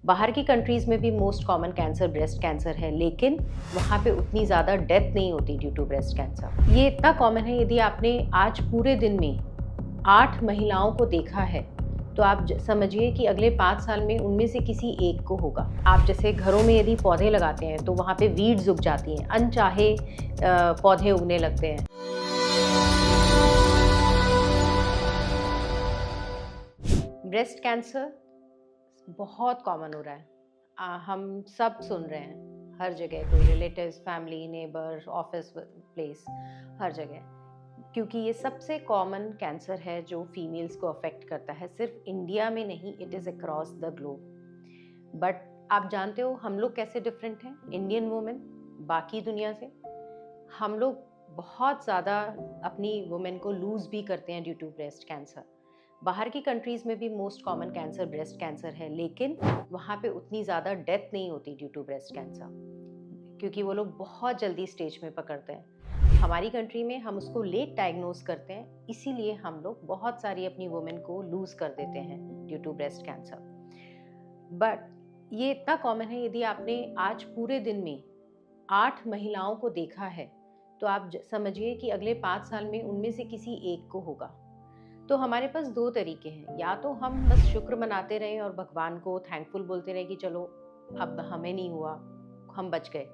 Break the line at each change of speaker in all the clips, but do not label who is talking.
बाहर की कंट्रीज़ में भी most common cancer breast cancer है, लेकिन वहाँ पे उतनी ज़्यादा डेथ नहीं होती ड्यू टू ब्रेस्ट कैंसर। ये इतना कॉमन है, यदि आपने आज पूरे दिन में 8 महिलाओं को देखा है, तो आप समझिए कि अगले 5 साल में उनमें से किसी एक को होगा। आप जैसे घरों में यदि पौधे लगाते हैं, तो वहाँ पे वीड्स उग जाती हैं, अनचाहे पौधे उगने लगते हैं। ब्रेस्ट कैंसर बहुत कॉमन हो रहा है। हम सब सुन रहे हैं, हर जगह कोई relatives, family, neighbour, office place, हर जगह। क्योंकि ये सबसे कॉमन कैंसर है जो फीमेल्स को अफेक्ट करता है, सिर्फ इंडिया में नहीं, it is across the globe. But आप जानते हो हम लोग कैसे डिफरेंट हैं, इंडियन वुमेन बाकी दुनिया से। हम लोग बहुत ज़्यादा अपनी वुमेन को लूज़ भी करते हैं ड्यू टू ब्रेस्ट कैंसर। बाहर की कंट्रीज़ में भी most common cancer breast cancer है, लेकिन वहाँ पे उतनी ज़्यादा डेथ नहीं होती ड्यू टू ब्रेस्ट कैंसर, क्योंकि वो लोग बहुत जल्दी स्टेज में पकड़ते हैं। हमारी कंट्री में हम उसको लेट डायग्नोज करते हैं, इसीलिए हम लोग बहुत सारी अपनी वुमेन को लूज़ कर देते हैं due to breast cancer. But ये इतना कॉमन है, यदि आपने आज पूरे दिन में 8 महिलाओं को देखा है, तो आप समझिए कि अगले 5 साल में उनमें से किसी एक को होगा। तो हमारे पास 2 तरीके हैं, या तो हम बस शुक्र मनाते रहें और भगवान को थैंकफुल बोलते रहें कि चलो अब हमें नहीं हुआ, हम बच गए,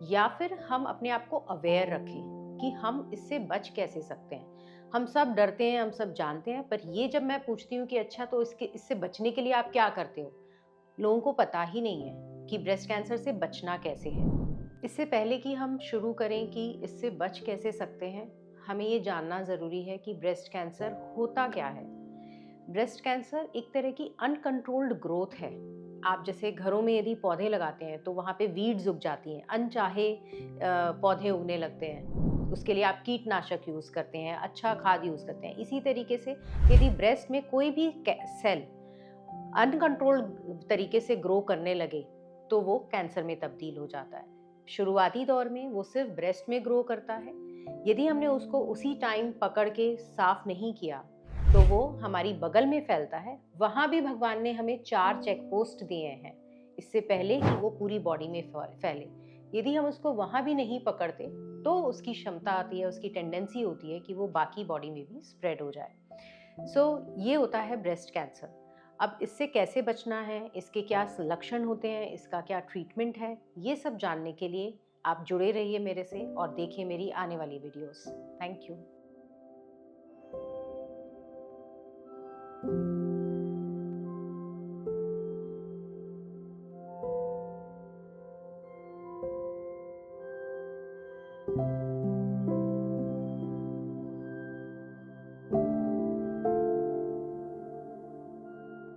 या फिर हम अपने आप को अवेयर रखें कि हम इससे बच कैसे सकते हैं। हम सब डरते हैं, हम सब जानते हैं, पर ये जब मैं पूछती हूँ कि अच्छा तो इससे बचने के लिए आप क्या करते हो? लोगों को पता ही नहीं है कि ब्रेस्ट कैंसर से बचना कैसे है। इससे पहले कि हम शुरू करें कि इससे बच कैसे सकते हैं, हमें ये जानना ज़रूरी है कि ब्रेस्ट कैंसर होता क्या है। ब्रेस्ट कैंसर एक तरह की अनकंट्रोल्ड ग्रोथ है। आप जैसे घरों में यदि पौधे लगाते हैं, तो वहाँ पे वीड्स उग जाती हैं, अनचाहे पौधे उगने लगते हैं। उसके लिए आप कीटनाशक यूज़ करते हैं, अच्छा खाद यूज़ करते हैं। इसी तरीके से यदि ब्रेस्ट में कोई भी सेल अनकंट्रोल्ड तरीके से ग्रो करने लगे, तो वो कैंसर में तब्दील हो जाता है। शुरुआती दौर में वो सिर्फ ब्रेस्ट में ग्रो करता है। यदि हमने उसको उसी टाइम पकड़ के साफ नहीं किया, तो वो हमारी बगल में फैलता है। वहाँ भी भगवान ने हमें 4 चेक पोस्ट दिए हैं, इससे पहले कि वो पूरी बॉडी में फैले। यदि हम उसको वहाँ भी नहीं पकड़ते, तो उसकी क्षमता आती है, उसकी टेंडेंसी होती है कि वो बाकी बॉडी में भी स्प्रेड हो जाए। ये होता है ब्रेस्ट कैंसर। अब इससे कैसे बचना है, इसके क्या लक्षण होते हैं, इसका क्या ट्रीटमेंट है, ये सब जानने के लिए आप जुड़े रहिए मेरे से और देखिए मेरी आने वाली वीडियोस। Thank you.